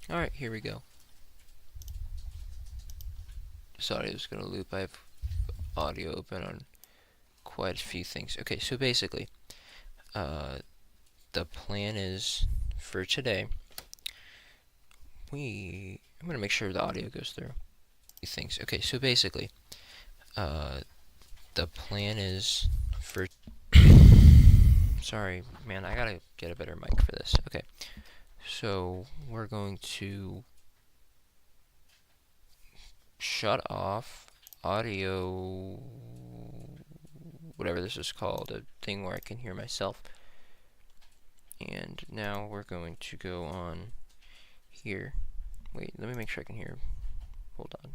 Alright, here we go. This audio is going to loop. I have audio open on quite a few things. Okay, so basically, the plan is for today, I'm going to make sure the audio goes through. Things. Okay, so basically, the plan is for... Sorry, man, I gotta get a better mic for this. Okay, so we're going to shut off audio, whatever this is called, a thing where I can hear myself. And now we're going to go on here. Wait, let me make sure I can hear. Hold on.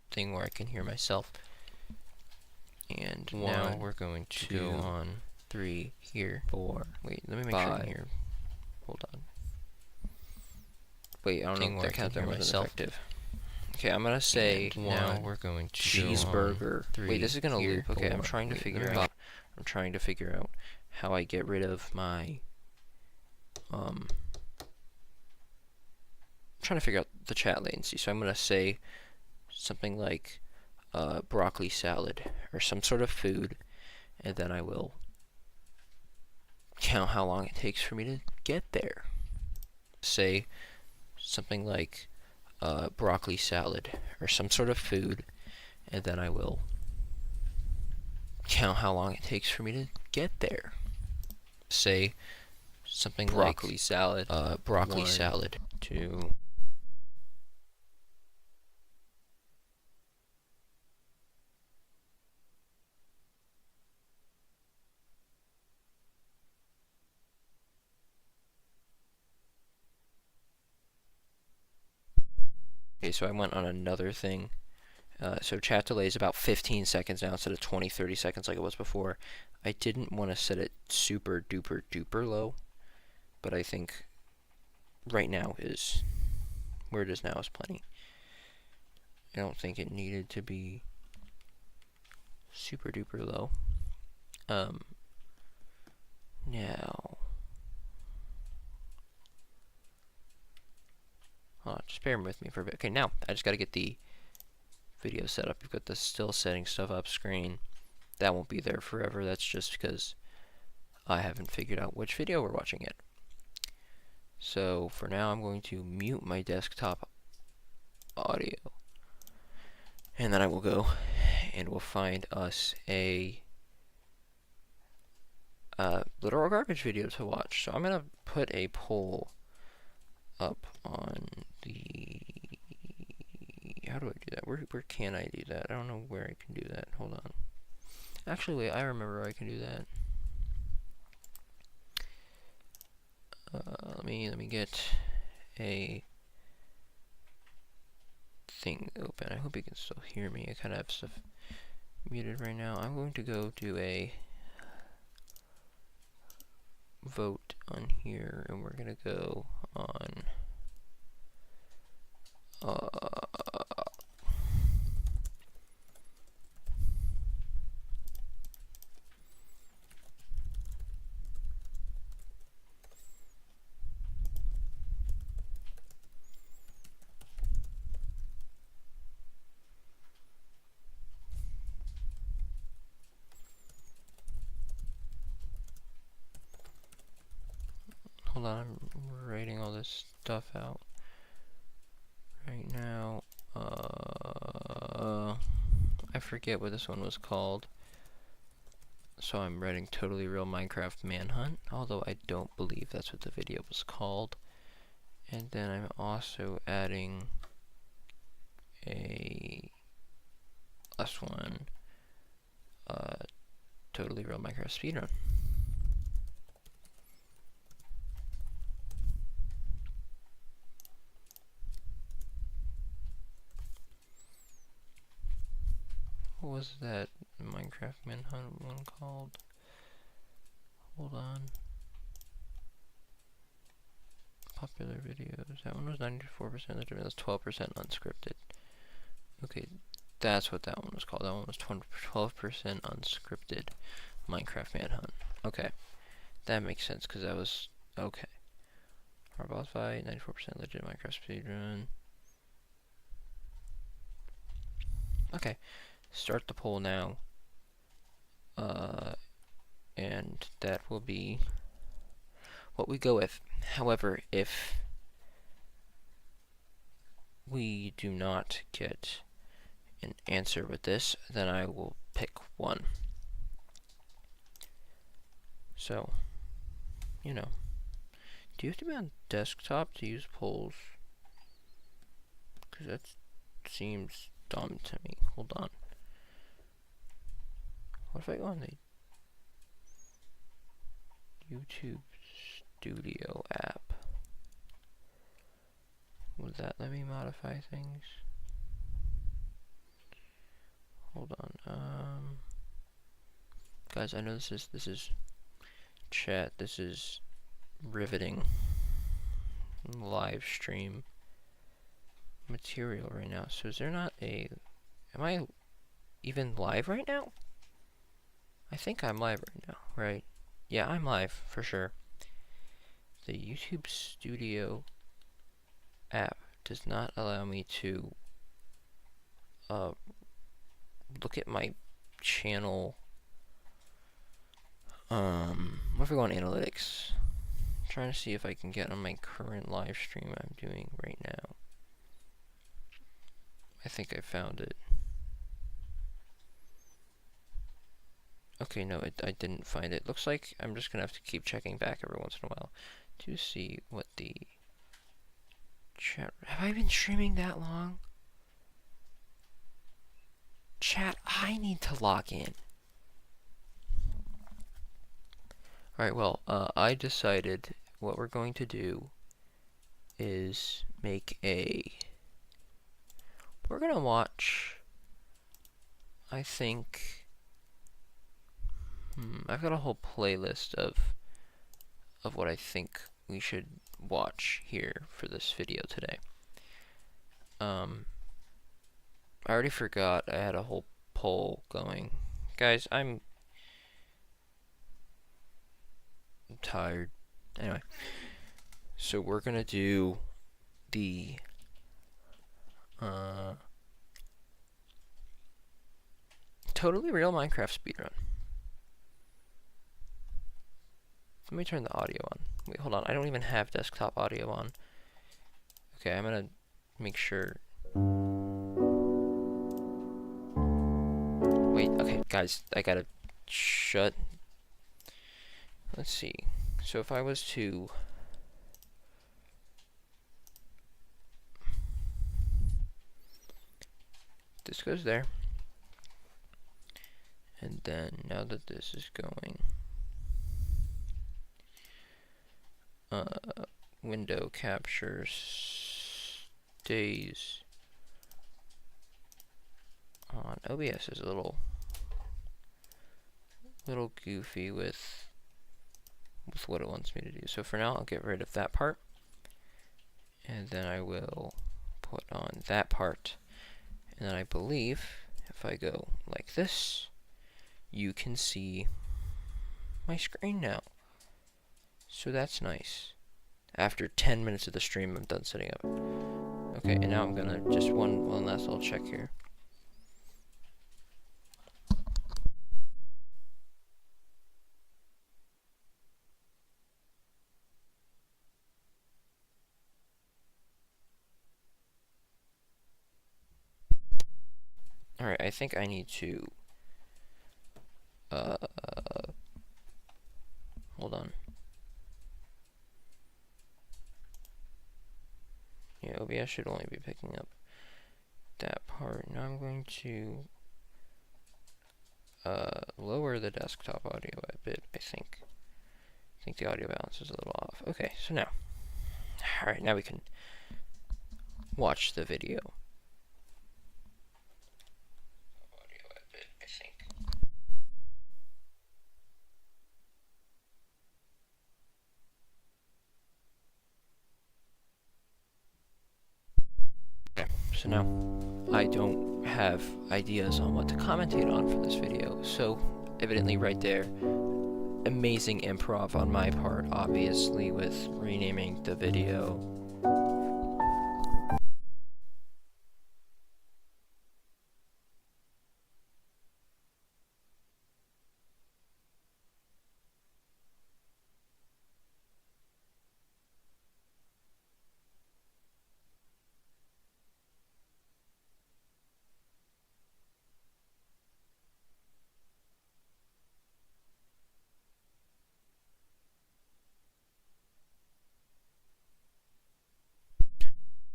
Thing where I can hear myself. And now we're going to go on 3 here. 4. Wait, let me make sure I can hear. Hold on. Wait, I don't know if that countdown was effective. Okay, I'm gonna say now we're going to cheeseburger. Wait, this is gonna loop. Okay, I'm trying to figure out. I'm trying to figure out how I get rid of my. I'm trying to figure out the chat latency. So I'm gonna say something like broccoli salad or some sort of food, and then I will count how long it takes for me to get there. Say something like broccoli salad or some sort of food, and then I will count how long it takes for me to get there. Say something broccoli salad, broccoli 1, salad, 2. Okay, so I went on another thing. So chat delay is about 15 seconds now instead of 20, 30 seconds like it was before. I didn't want to set it super duper duper low, but I think right now is, where it is now is plenty. I don't think it needed to be super duper low. Now, just bear with me for a bit. Okay, now I just got to get the video set up. You've got the still setting stuff up screen. That won't be there forever. That's just because I haven't figured out which video we're watching yet. So for now, I'm going to mute my desktop audio, and then I will go and we'll find us a literal garbage video to watch. So I'm gonna put a poll up on the, how do I do that? Where can I do that? I don't know where I can do that. Hold on. Actually, wait, I remember where I can do that. Let me get a thing open. I hope you can still hear me. I kind of have stuff muted right now. I'm going to go do a vote on here, and we're gonna go on hold on, I'm writing all this stuff out right now. I forget what this one was called. So I'm writing Totally Real Minecraft Manhunt, although I don't believe that's what the video was called. And then I'm also adding a last one, Totally Real Minecraft Speedrun. What was that Minecraft Manhunt one called? Hold on. Popular videos. That one was 94%. That was 12% unscripted. Okay, that's what that one was called. That one was 12% unscripted Minecraft Manhunt. Okay, that makes sense because that was okay. Our boss fight, 94% legit Minecraft speedrun. Okay, start the poll now. And that will be what we go with. However, if we do not get an answer with this, then I will pick one. So, you know, do you have to be on desktop to use polls? Because that seems dumb to me. Hold on. What if I go on the YouTube Studio app? Would that let me modify things? Hold on. Guys, I know this is chat. This is riveting live stream material right now. So is there not a... Am I even live right now? I think I'm live right now, right? Yeah, I'm live, for sure. The YouTube Studio app does not allow me to look at my channel. What if we go on analytics? I'm trying to see if I can get on my current live stream I'm doing right now. I think I found it. Okay, no, I didn't find it. Looks like I'm just gonna have to keep checking back every once in a while to see what the chat... Have I been streaming that long? Chat, I need to log in. Alright, well, I decided what we're going to do is make a... We're gonna watch... I think... I've got a whole playlist of what I think we should watch here for this video today. I already forgot I had a whole poll going. Guys, I'm tired. Anyway, so we're gonna do the totally real Minecraft speedrun. Let me turn the audio on. Wait, hold on. I don't even have desktop audio on. Okay, I'm gonna make sure. Wait, okay, guys, I gotta shut. Let's see. So if I was to... This goes there. And then, now that this is going... window capture stays on. OBS is a little goofy with what it wants me to do. So for now, I'll get rid of that part, and then I will put on that part. And then I believe if I go like this, you can see my screen now. So that's nice. After 10 minutes of the stream, I'm done setting up. Okay, and now I'm gonna just one last little check here. Alright, I think I need to hold on. Yeah, OBS should only be picking up that part. Now I'm going to lower the desktop audio a bit, I think. I think the audio balance is a little off. Okay, so now. Alright, now we can watch the video. Audio a bit, I think. So now, I don't have ideas on what to commentate on for this video, so evidently right there, amazing improv on my part, obviously, with renaming the video.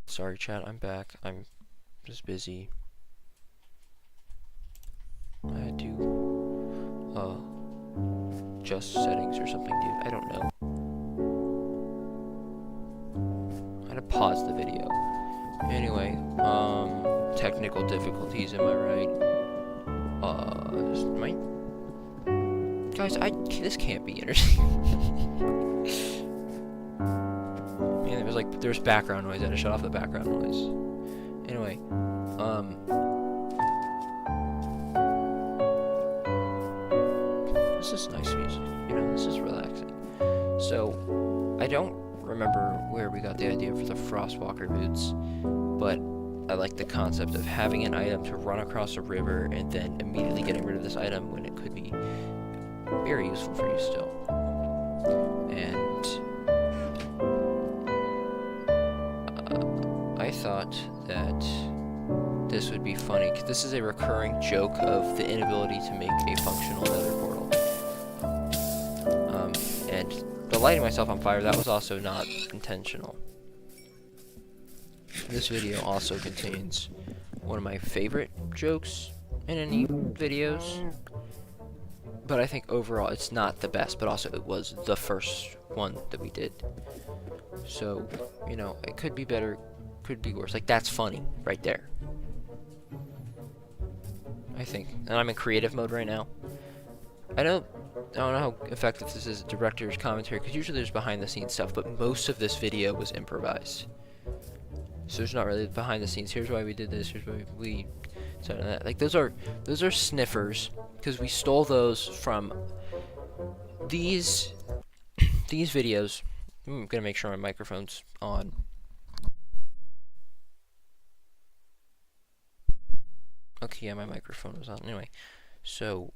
Sorry, chat, I'm back. I'm just busy. I had to, adjust settings or something, dude. I don't know. I had to pause the video. Anyway, technical difficulties, am I right? Guys, this can't be interesting. There's background noise. I had to shut off the background noise. Anyway, this is nice music. You know, this is relaxing. So, I don't remember where we got the idea for the Frostwalker boots, but I like the concept of having an item to run across a river and then immediately getting rid of this item when it could be very useful for you still. And I thought that this would be funny, because this is a recurring joke of the inability to make a functional nether portal. And the lighting myself on fire, that was also not intentional. This video also contains one of my favorite jokes in any videos, but I think overall it's not the best, but also it was the first one that we did. So, you know, it could be better, could be worse. Like, that's funny right there, I think. And I'm in creative mode right now. I don't know how effective this is director's commentary, because usually there's behind the scenes stuff, but most of this video was improvised. So there's not really behind the scenes. Here's why we did this. Here's why we started that. Like, those are sniffers, because we stole those from these videos. I'm gonna make sure my microphone's on. Okay, yeah, my microphone was on. Anyway, so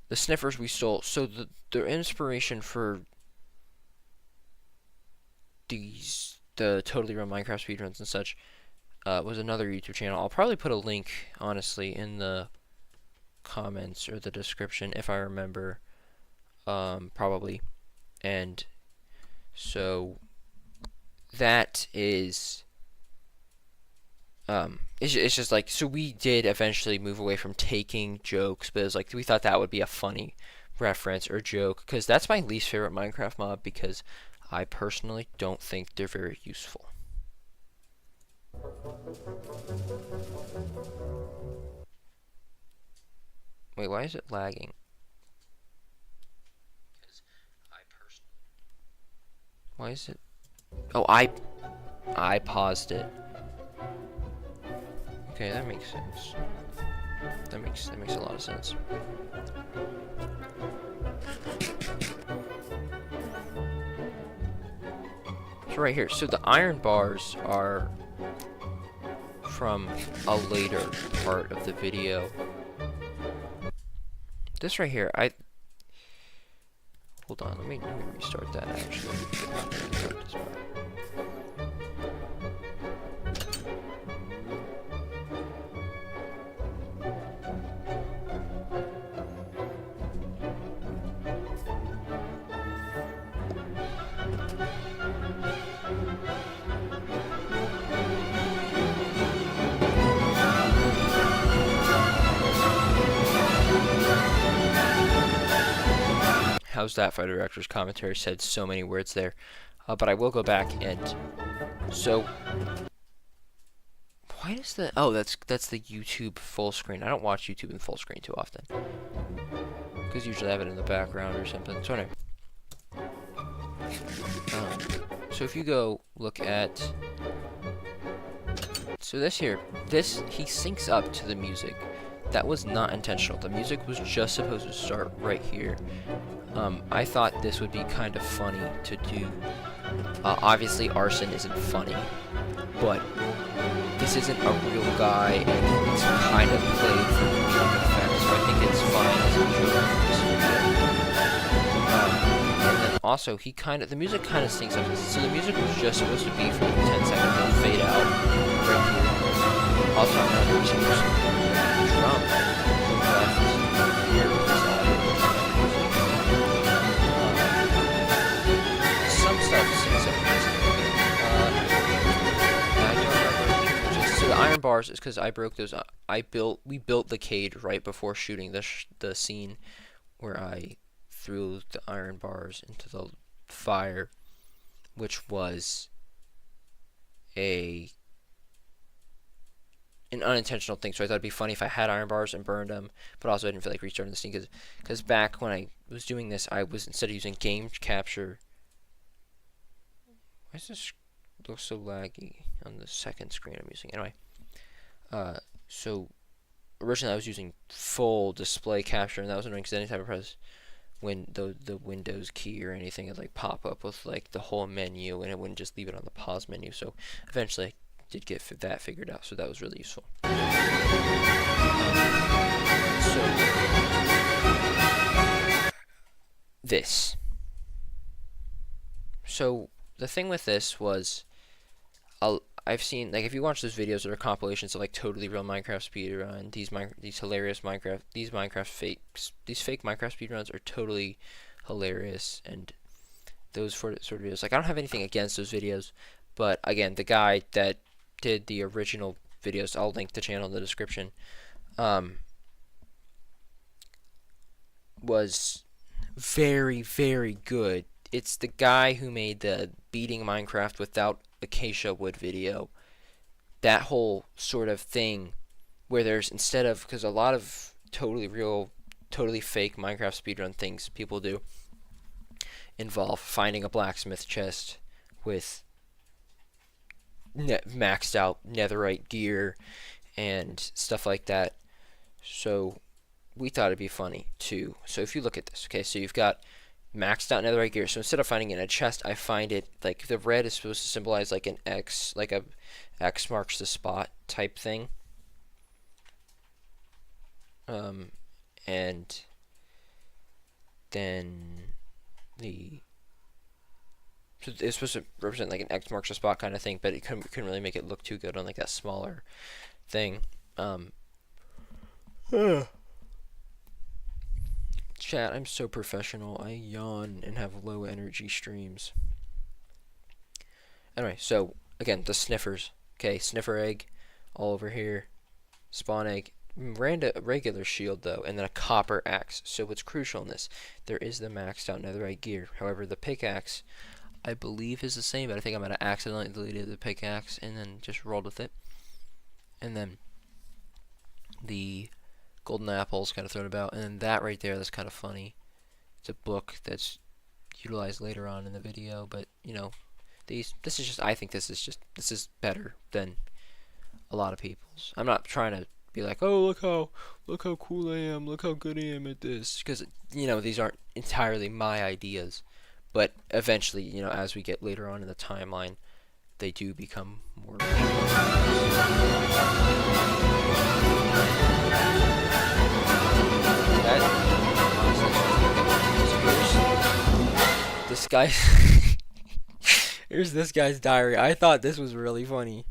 the sniffers we stole. So the inspiration for the Totally Run Minecraft speedruns and such was another YouTube channel. I'll probably put a link, honestly, in the comments or the description if I remember. Probably. And so that is it's just like, so we did eventually move away from taking jokes, but it was like we thought that would be a funny reference or joke, because that's my least favorite Minecraft mob, because I personally don't think they're very useful. Wait, why is it lagging? Why is it? Oh, I paused it. Okay, that makes sense. That makes a lot of sense. So right here, so the iron bars are from a later part of the video. This right here, hold on, let me restart that actually. Restart this part. How's that for director's commentary? Said so many words there, but I will go back and so why is the that's the YouTube full screen. I don't watch YouTube in full screen too often because usually I have it in the background or something. So anyway, so if you go look at this here, he syncs up to the music. That was not intentional. The music was just supposed to start right here. I thought this would be kind of funny to do. Obviously, arson isn't funny, but this isn't a real guy, and it's kind of played for comedic effect, so I think it's fine as a joke for this video. And then also, the music kind of syncs up. So the music was just supposed to be for 10 seconds, then fade out right here. Also, I'm not going to use drum left here with this audio. Some stuff syncs up I don't remember. So the iron bars is because I broke those. We built the cage right before shooting the scene where I threw the iron bars into the fire, which was an unintentional thing. So I thought it'd be funny if I had iron bars and burned them, but also I didn't feel like restarting the scene because back when I was doing this, I was instead of using game capture. Why does this look so laggy on the second screen I'm using? Anyway, so originally I was using full display capture, and that was annoying because anytime I press the Windows key or anything, it'd like pop up with like the whole menu, and it wouldn't just leave it on the pause menu. So eventually I did get that figured out, so that was really useful. So this. So the thing with this was, I've seen, like, if you watch those videos that are compilations of like totally real Minecraft speedrun, these hilarious Minecraft, these fake Minecraft speedruns are totally hilarious, and those sort of videos, like, I don't have anything against those videos, but again, the guy that did the original videos, I'll link the channel in the description, was very, very good. It's the guy who made the beating Minecraft without acacia wood video. That whole sort of thing where there's, instead of, because a lot of totally real, totally fake Minecraft speedrun things people do involve finding a blacksmith chest with maxed out netherite gear and stuff like that. So we thought it'd be funny too. So if you look at this, okay, so you've got maxed out netherite gear. So instead of finding it in a chest, I find it, like, the red is supposed to symbolize like an X, like a X marks the spot type thing. And then so it's supposed to represent like an X marks the spot kind of thing, but it couldn't really make it look too good on like that smaller thing. Chat, I'm so professional. I yawn and have low energy streams. Anyway, so again, the sniffers. Okay, sniffer egg all over here. Spawn egg. Regular shield though, and then a copper axe. So what's crucial in this, there is the maxed out netherite gear. However, the pickaxe, I believe, is the same, but I think I might have accidentally deleted the pickaxe and then just rolled with it. And then the golden apples kind of thrown about, and then that right there, that's kind of funny. It's a book that's utilized later on in the video, but you know, I think this is better than a lot of people's. I'm not trying to be like, oh, look how cool I am, look how good I am at this, because, you know, these aren't entirely my ideas, but eventually, you know, as we get later on in the timeline, they do become more this guy. Here's this guy's diary. I thought this was really funny.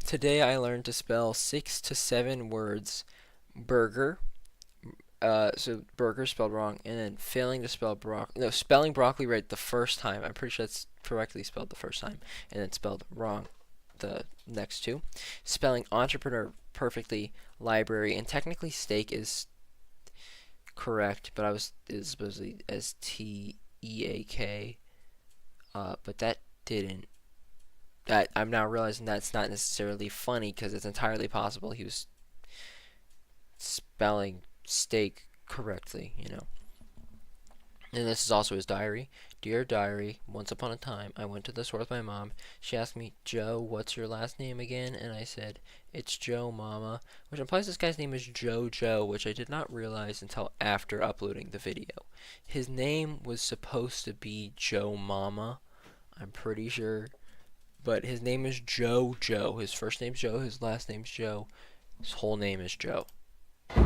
Today I learned to spell 6 to 7 words. Burger. So burger spelled wrong, and then failing to spell broccoli. No, spelling broccoli right the first time. I'm pretty sure it's correctly spelled the first time, and then spelled wrong the next two. Spelling entrepreneur perfectly. Library, and technically steak is correct, but is supposedly STEAK. But that didn't. That I'm now realizing that's not necessarily funny, because it's entirely possible he was spelling steak correctly, you know. And this is also his diary. Dear Diary, once upon a time, I went to the store with my mom. She asked me, Joe, what's your last name again? And I said, it's Joe, Mama, which implies this guy's name is Joe, which I did not realize until after uploading the video. His name was supposed to be Joe Mama, I'm pretty sure, but his name is Joe. His first name's Joe, his last name's Joe, his whole name is Joe. I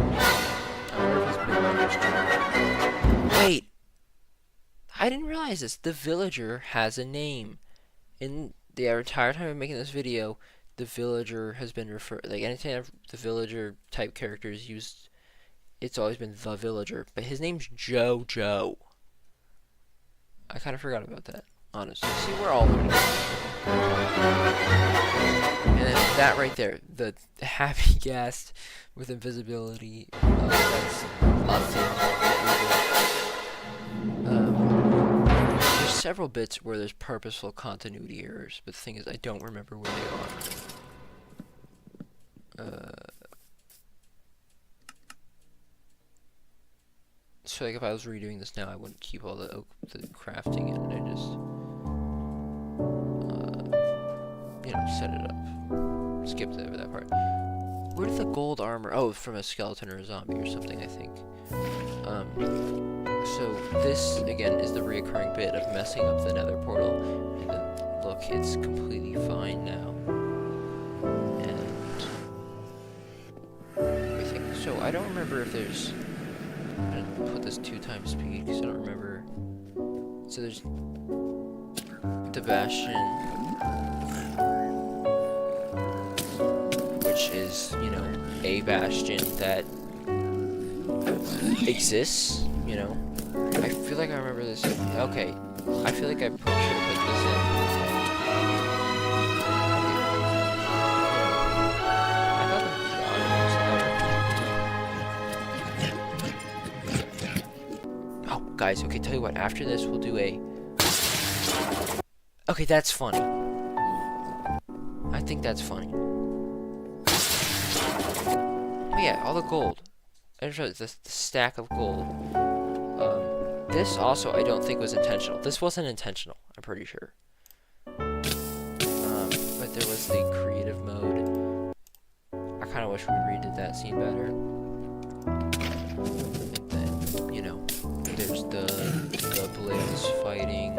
wonder if his middle name is Joe. Wait! I didn't realize this. The villager has a name. In the entire time of making this video, the villager has been referred, like anytime the villager type character is used, it's always been the villager. But his name's Joe. I kind of forgot about that, honestly. See, we're all learning. And then that right there, the happy ghast with invisibility, that's a thing. There's several bits where there's purposeful continuity errors, but the thing is, I don't remember where they are. So like if I was redoing this now, I wouldn't keep all the crafting in, and I just set it up. Skipped over that part. Where did the gold armor? Oh, from a skeleton or a zombie or something, I think. So this again is the reoccurring bit of messing up the nether portal, and then look, it's completely fine now. And everything. So I don't remember if there's. I'm gonna put this 2x speed because I don't remember. So there's the Bastion, which is, a bastion that exists, I feel like I remember this. Okay, I feel like I probably should have put this in. Oh, guys, okay, tell you what, after this we'll do a... Okay, that's funny. I think that's funny. Oh yeah, all the gold. I just realized the stack of gold. This also I don't think was intentional. This wasn't intentional, I'm pretty sure. But there was the creative mode. I kind of wish we redid that scene better. And then, there's the Blaze fighting.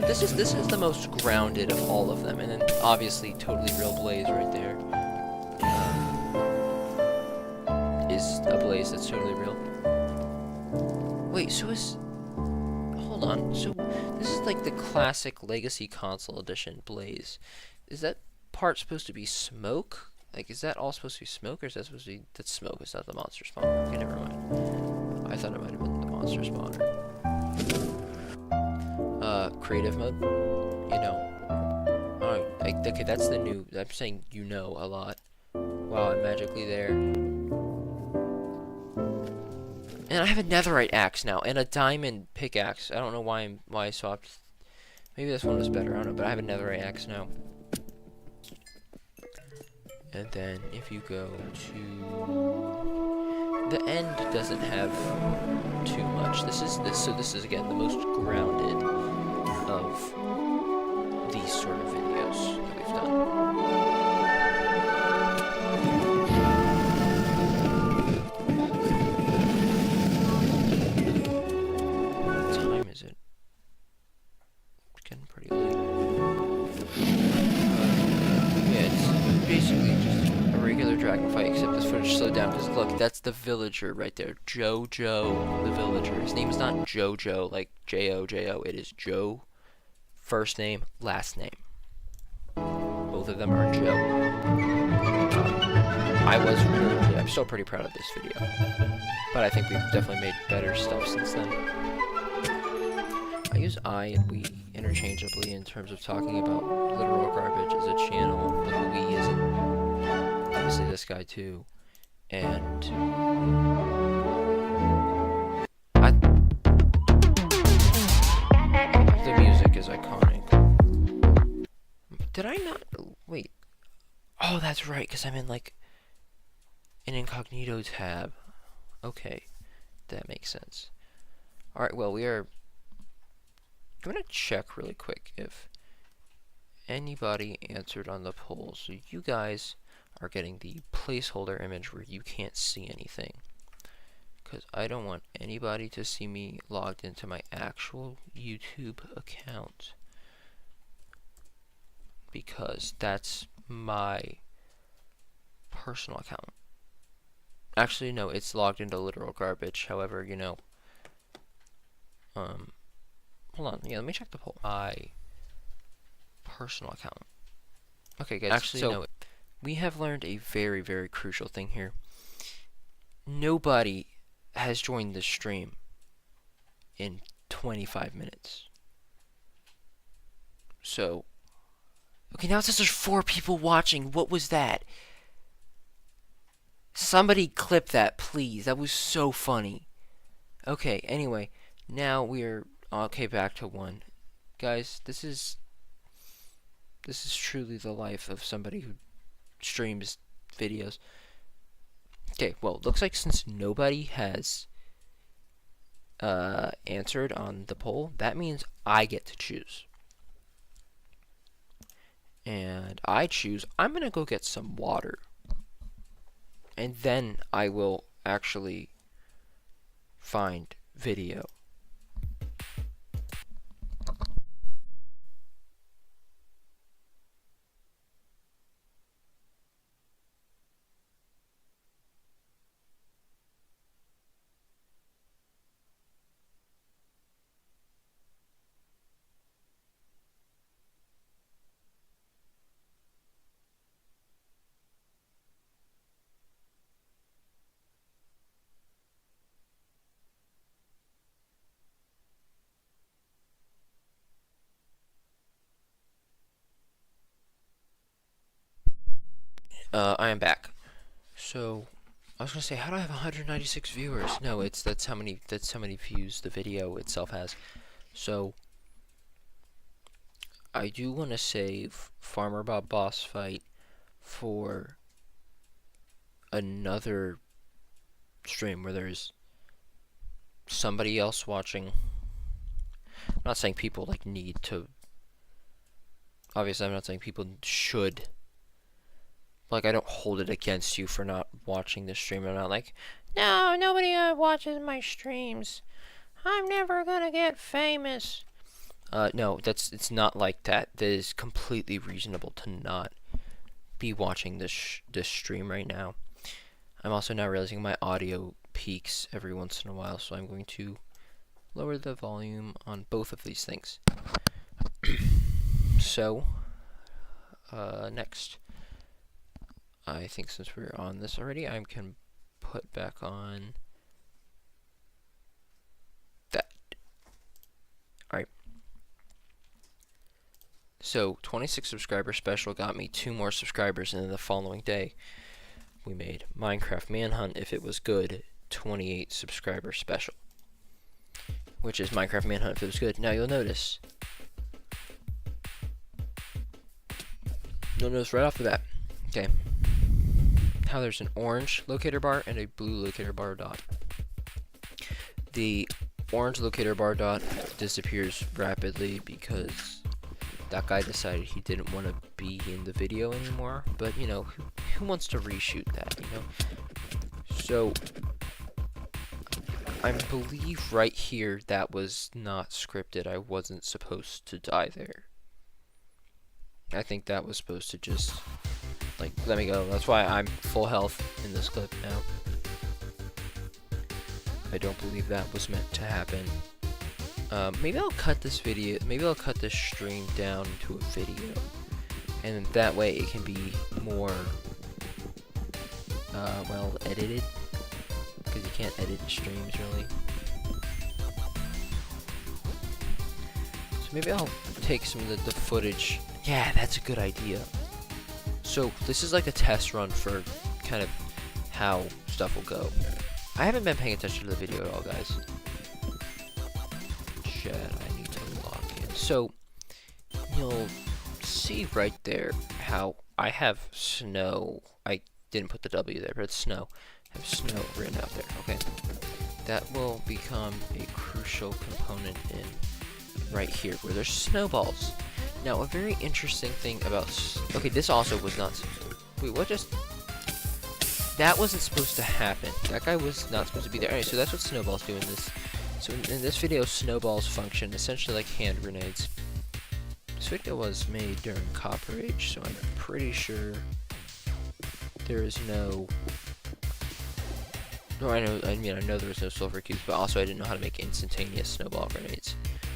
This is the most grounded of all of them, and then obviously totally real Blaze right there. Is a Blaze that's totally real. Wait, so hold on, so this is like the classic Legacy Console Edition Blaze. Is that part supposed to be smoke? Like, is that all supposed to be smoke, or is that supposed to be... That's smoke, it's not the monster spawner. Okay, never mind. I thought it might have been the monster spawner. Creative mode, okay, that's the new, I'm saying a lot. Wow, I'm magically there. And I have a netherite axe now, and a diamond pickaxe. I don't know why I swapped. Maybe this one was better, I don't know, but I have a netherite axe now. And then, if you go to... The end doesn't have too much. This is again, the most grounded of these sort of videos that we've done. What time is it? It's getting pretty late. Yeah, it's basically just a regular dragon fight, except this footage slowed down because look, that's the villager right there. Joe, the villager. His name is not Jojo, like J-O-J-O. It is Joe. First name, last name. Both of them are Joe. I'm still pretty proud of this video. But I think we've definitely made better stuff since then. I use I and we interchangeably in terms of talking about literal garbage as a channel, but we isn't. Obviously this guy too. And... the music is iconic. Did I not... Wait. Oh, that's right, because I'm in, like, an incognito tab. Okay. That makes sense. Alright, well, we are I'm gonna check really quick if anybody answered on the poll. So you guys are getting the placeholder image where you can't see anything, because I don't want anybody to see me logged into my actual YouTube account, because that's my personal account. Actually, no, it's logged into literal garbage. However, you know, hold on, yeah, let me check the poll. My personal account. Okay, guys, actually, so no, we have learned a very, very crucial thing here. Nobody has joined the stream in 25 minutes. So, okay, now it says there's 4 people watching. What was that? Somebody clip that, please. That was so funny. Okay, anyway, now we're okay, back to 1. Guys, this is truly the life of somebody who streams videos. Okay, well, looks like since nobody has answered on the poll, that means I get to choose. And I choose, I'm gonna go get some water. And then I will actually find video. I am back. So, I was gonna say, how do I have 196 viewers? No, that's how many views the video itself has. So, I do want to save Farmer Bob boss fight for another stream where there's somebody else watching. I'm not saying people like need to. Obviously, I'm not saying people should. Like, I don't hold it against you for not watching the stream. I'm not like, no, nobody watches my streams. I'm never gonna get famous. No, it's not like that. That is completely reasonable to not be watching this stream right now. I'm also now realizing my audio peaks every once in a while, so I'm going to lower the volume on both of these things. So, next. I think since we're on this already, I can put back on that. Alright. So, 26 subscriber special got me 2 more subscribers, and then the following day, we made Minecraft Manhunt, if it was good, 28 subscriber special. Which is Minecraft Manhunt, if it was good. Now you'll notice right off the bat. Okay. How there's an orange locator bar and a blue locator bar dot. The orange locator bar dot disappears rapidly because that guy decided he didn't want to be in the video anymore. But, you know, who wants to reshoot that, you know? So, I believe right here that was not scripted. I wasn't supposed to die there. I think that was supposed to just, like, let me go. That's why I'm full health in this clip now. I don't believe that was meant to happen. Maybe I'll cut this video, maybe I'll cut this stream down into a video. And that way it can be more, well, edited. Because you can't edit streams, really. So maybe I'll take some of the footage. Yeah, that's a good idea. So, this is like a test run for kind of how stuff will go. I haven't been paying attention to the video at all, guys. Chat, I need to log in. So, you'll see right there how I have snow. I didn't put the W there, but it's snow. I have snow written out there, okay? That will become a crucial component in right here where there's snowballs. Now, a very interesting thing about... Okay, this also was not... Wait, what just... That wasn't supposed to happen. That guy was not supposed to be there. Alright, so that's what snowballs do in this. So in this video, snowballs function essentially like hand grenades. This video was made during Copper Age, so I'm pretty sure there is no... No, I know there was no sulfur cubes, but also I didn't know how to make instantaneous snowball grenades.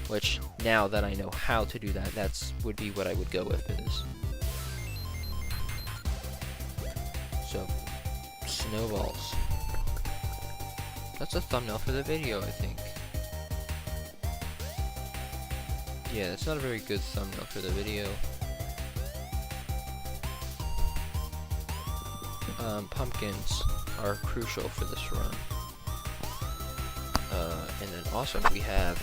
Which, now that I know how to do that, would be what I would go with for this. So, snowballs. That's a thumbnail for the video, I think. Yeah, that's not a very good thumbnail for the video. Pumpkins are crucial for this run. And then also we have...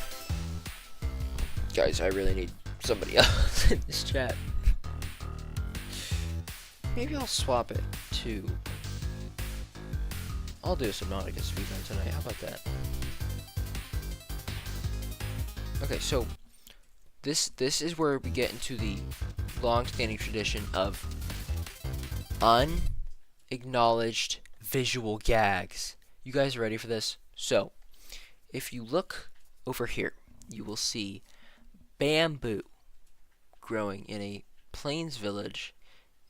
Guys, I really need somebody else in this chat. Maybe I'll swap it to... I'll do a subnautica speedrun tonight, how about that? Okay, so... This is where we get into the long-standing tradition of unacknowledged visual gags. You guys ready for this? So, if you look over here, you will see bamboo growing in a plains village,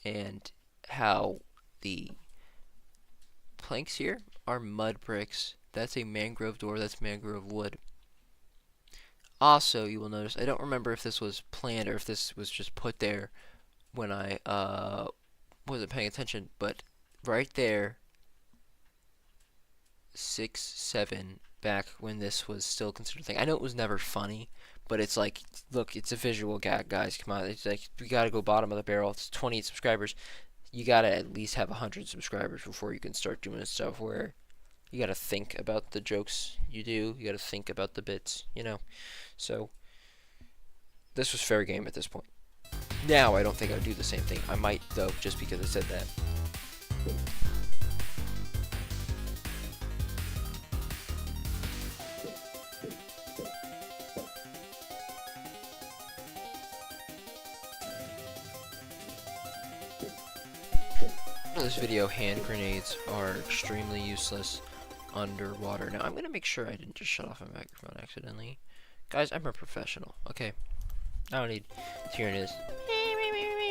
and how the planks here are mud bricks. That's a mangrove door, that's mangrove wood. Also, you will notice, I don't remember if this was planned or if this was just put there when I wasn't paying attention, but right there, 6, 7, back when this was still considered a thing. I know it was never funny, but it's like, look, it's a visual gag, guys. Come on, it's like, we gotta go bottom of the barrel. It's 28 subscribers. You gotta at least have 100 subscribers before you can start doing stuff where you gotta think about the jokes you do. You gotta think about the bits, you know. So, this was fair game at this point. Now, I don't think I would do the same thing. I might, though, just because I said that. In this video, hand grenades are extremely useless underwater. Now, I'm going to make sure I didn't just shut off my microphone accidentally. Guys, I'm a professional, okay? I don't need tyrannies.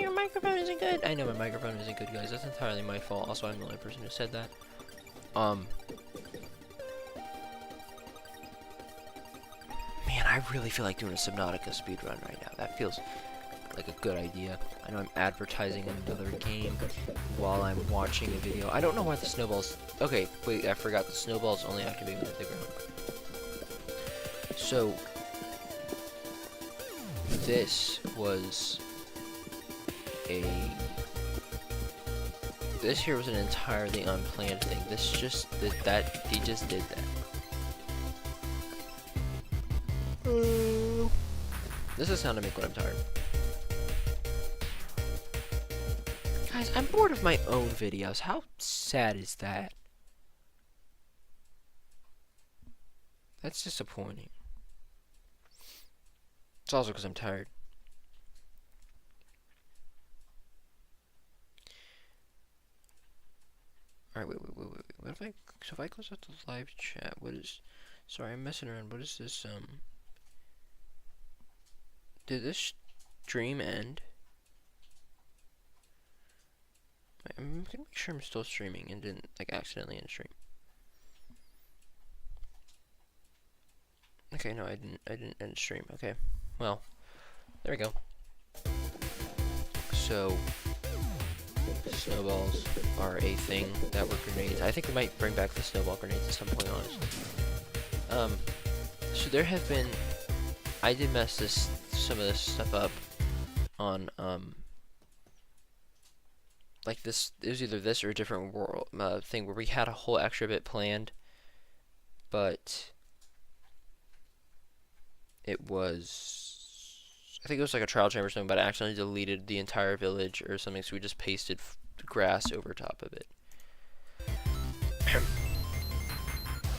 Your microphone isn't good. I know my microphone isn't good, guys. That's entirely my fault. Also, I'm the only person who said that. Man, I really feel like doing a Subnautica speedrun right now. That feels like a good idea. I know I'm advertising another game while I'm watching a video. I don't know why the snowballs... Okay, wait, I forgot. The snowballs only activate when they ground. So, this was a... This here was an entirely unplanned thing. This just did that. He just did that. This is the sound I make when I'm tired. Guys, I'm bored of my own videos. How sad is that? That's disappointing. It's also because I'm tired. Alright, wait. What if so if I close out the live chat, what is... Sorry, I'm messing around. What is this, Did this stream end? I'm gonna make sure I'm still streaming and didn't, like, accidentally end stream. Okay, no, I didn't end stream. Okay, well, there we go. So, snowballs are a thing that were grenades. I think we might bring back the snowball grenades at some point, honestly. So there have been... I did mess some of this stuff up on, like this, it was either this or a different world thing where we had a whole extra bit planned, but it was, I think it was like a trial chamber or something, but I accidentally deleted the entire village or something, so we just pasted grass over top of it.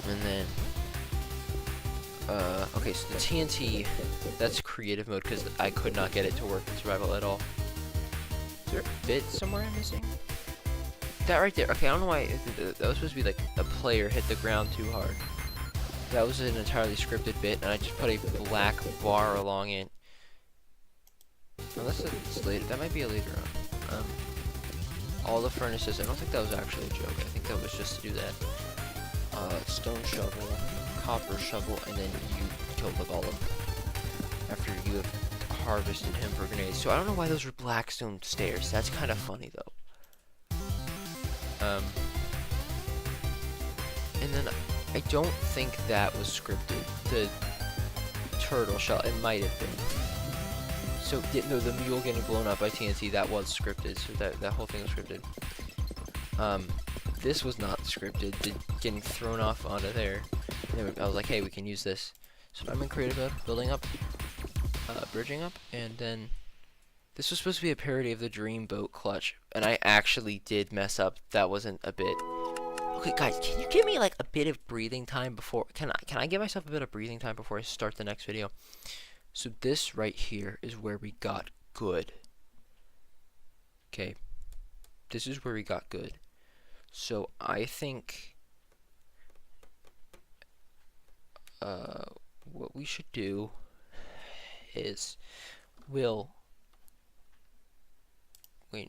And then Okay, so the TNT, that's creative mode because I could not get it to work in survival at all. Is there a bit somewhere I'm missing? That right there. Okay, I don't know why. That was supposed to be like a player hit the ground too hard. That was an entirely scripted bit, and I just put a black bar along it. Unless it's later. That might be a later on. All the furnaces. I don't think that was actually a joke. I think that was just to do that. Stone shovel, copper shovel, and then you kill the golem after you have harvested him for grenades. So I don't know why those were blackstone stairs. That's kind of funny though. And then I don't think that was scripted. The turtle shell, it might have been. So no, the mule getting blown up by TNT, that was scripted. So that whole thing was scripted. This was not scripted. Getting thrown off onto there. Anyway, I was like, hey, we can use this. So I'm in creative mode, building up, bridging up, and then this was supposed to be a parody of the Dreamboat clutch, and I actually did mess up. That wasn't a bit. Okay, guys, can you give me like a bit of breathing time before? Can I give myself a bit of breathing time before I start the next video? So this right here is where we got good. Okay, this is where we got good. So I think what we should do is wait,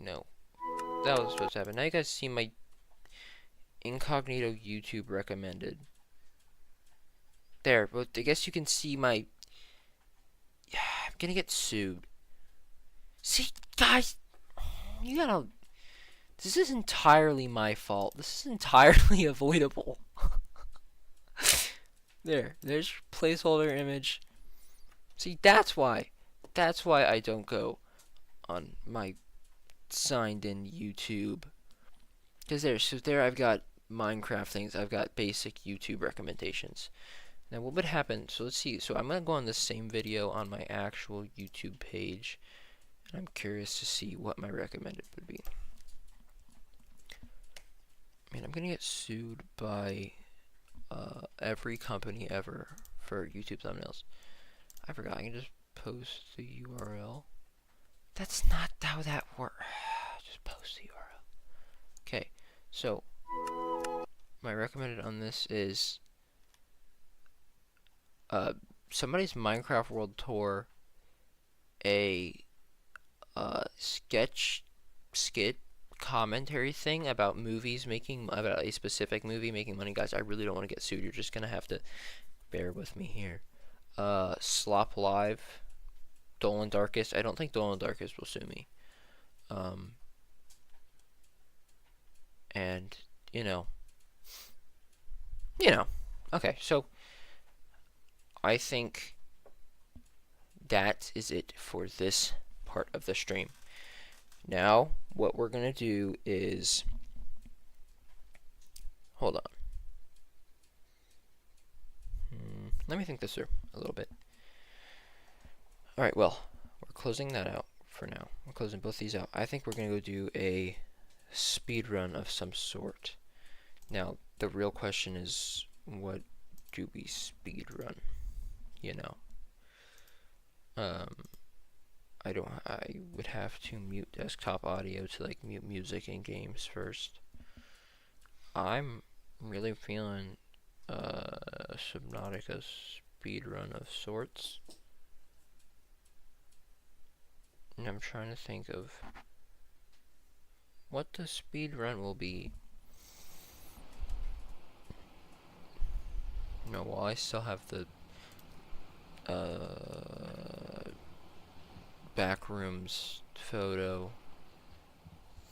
no, that was supposed to happen. Now you guys see my incognito YouTube recommended there, but I guess you can see my I'm gonna get sued. See, guys, you gotta. This is entirely my fault. This is entirely avoidable. There's placeholder image. See, that's why I don't go on my signed in YouTube. Because there I've got Minecraft things. I've got basic YouTube recommendations. Now what would happen? So let's see. So I'm gonna go on the same video on my actual YouTube page, and I'm curious to see what my recommended would be. I mean, I'm gonna get sued by every company ever for YouTube thumbnails. I forgot. I can just post the URL. That's not how that works. Just post the URL. Okay. So my recommended on this is somebody's Minecraft World Tour, a skit commentary thing about movies about a specific movie making money. Guys, I really don't want to get sued. You're just gonna have to bear with me here. Slop Live, Dolan Darkest. I don't think Dolan Darkest will sue me. And you know. Okay, so I think that is it for this part of the stream. Now, what we're going to do is, hold on. Let me think this through a little bit. Alright, well, we're closing that out for now. We're closing both these out. I think we're going to go do a speed run of some sort. Now, the real question is, what do we speed run? You know. I would have to mute desktop audio to like mute music in games first. I'm really feeling Subnautica speedrun of sorts. And I'm trying to think of what the speedrun will be. No, well, I still have the backrooms photo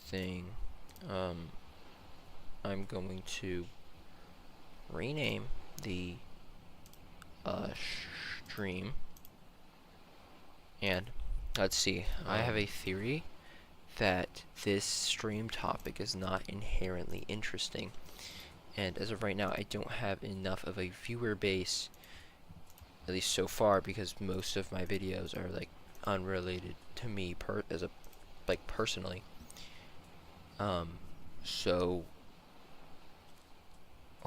thing. I'm going to rename the stream, and let's see, I have a theory that this stream topic is not inherently interesting, and as of right now I don't have enough of a viewer base, at least so far, because most of my videos are like unrelated to me personally. So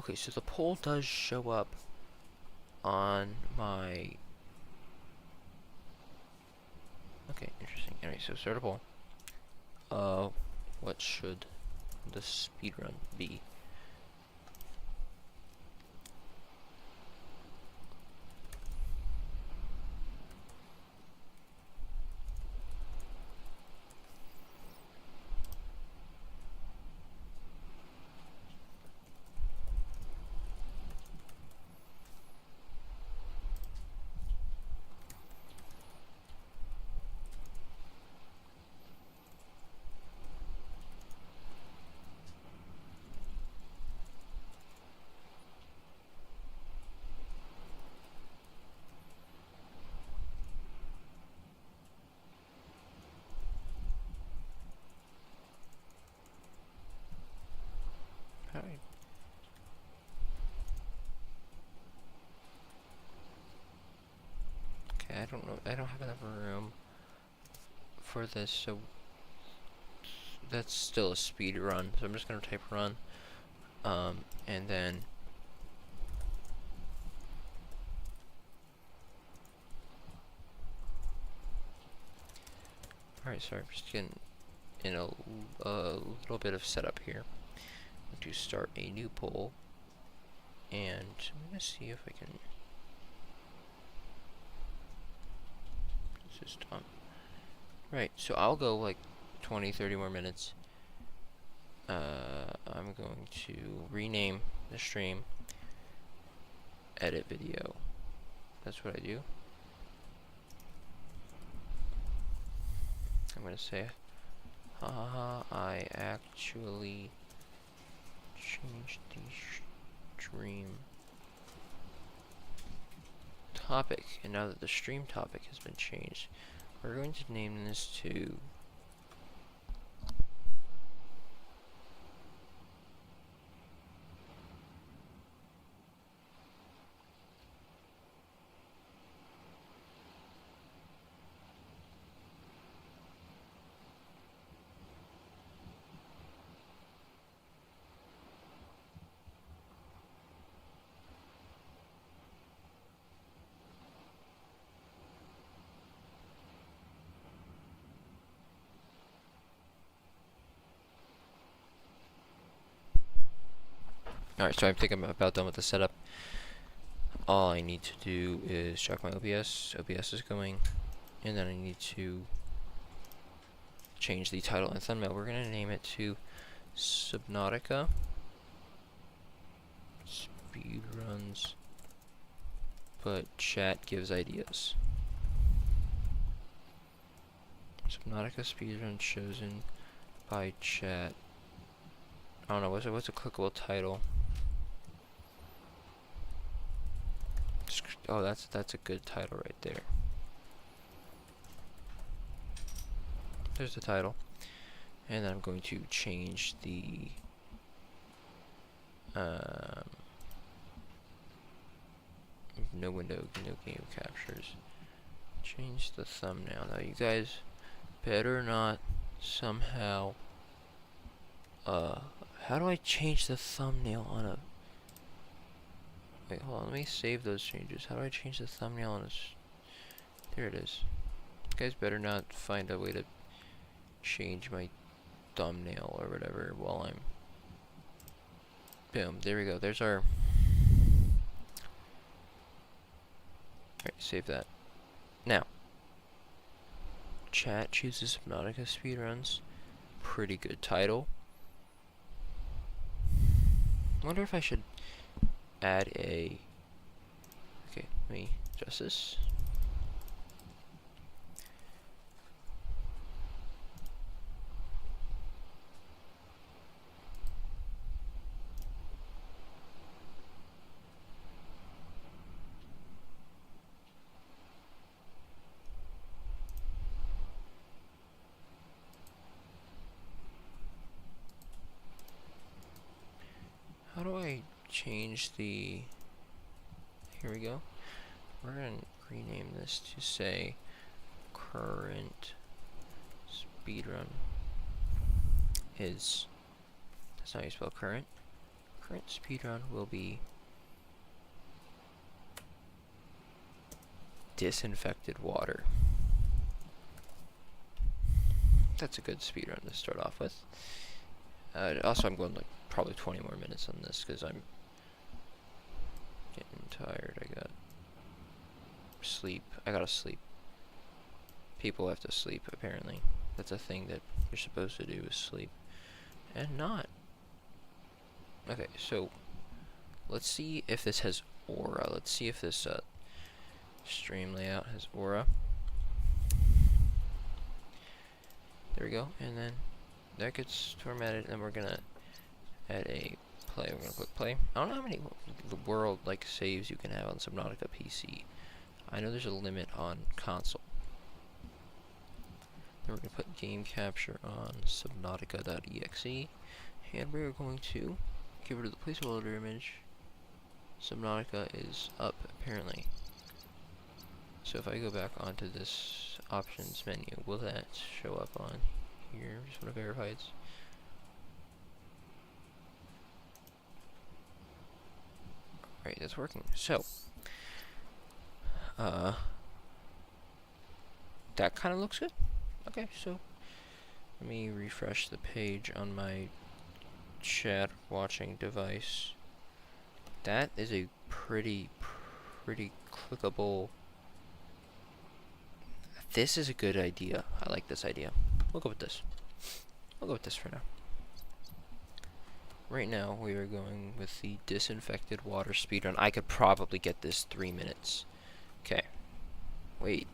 okay, so the poll does show up on my... Okay, interesting. Anyway, so start a poll. What should the speedrun be? Alright. Okay, I don't know. I don't have enough room for this, so that's still a speed run. So I'm just gonna type run, and then alright. Sorry, I'm just getting in a little bit of setup here. To start a new poll, and I'm gonna see if I can. This is done. Right, so I'll go like 20-30 more minutes. I'm going to rename the stream, edit video. That's what I do. I'm gonna say, haha, I actually change the stream topic, and now that the stream topic has been changed, we're going to name this to alright, so I think I'm about done with the setup. All I need to do is check my OBS. OBS is going, and then I need to change the title and thumbnail. We're gonna name it to Subnautica Speedruns, but chat gives ideas. Subnautica Speedruns chosen by chat. I don't know, what's a clickable title? Oh, that's a good title right there. There's the title. And then I'm going to change the no window, no game captures. Change the thumbnail. Now you guys better not somehow how do I change the thumbnail on a... Wait, hold on, let me save those changes. How do I change the thumbnail on a... There it is. You guys better not find a way to change my thumbnail or whatever while I'm... Boom, there we go. There's our... Alright, save that. Now, chat chooses Subnautica Speedruns. Pretty good title. I wonder if I should add a... Okay, let me adjust this. How do I change the... Here we go. We're going to rename this to say current speedrun is... That's not how you spell current. Current speedrun will be disinfected water. That's a good speedrun to start off with. Also, I'm going like probably 20 more minutes on this because I'm getting tired. I gotta sleep. People have to sleep, apparently. That's a thing that you're supposed to do, is sleep. And not. Okay, so let's see if this has aura. Let's see if this stream layout has aura. There we go, and then that gets formatted, and then we're gonna add a play. We're gonna click play. I don't know how many world like saves you can have on Subnautica PC. I know there's a limit on console. Then we're gonna put game capture on subnautica.exe, and we're going to give it the placeholder image. Subnautica is up apparently. So if I go back onto this options menu, will that show up on here? Just want to verify it's. Alright, that's working. So, that kind of looks good. Okay, so let me refresh the page on my chat watching device. That is a pretty clickable. This is a good idea. I like this idea. We'll go with this. We'll go with this for now. Right now, we are going with the disinfected water speedrun. I could probably get this 3 minutes. Okay. Wait.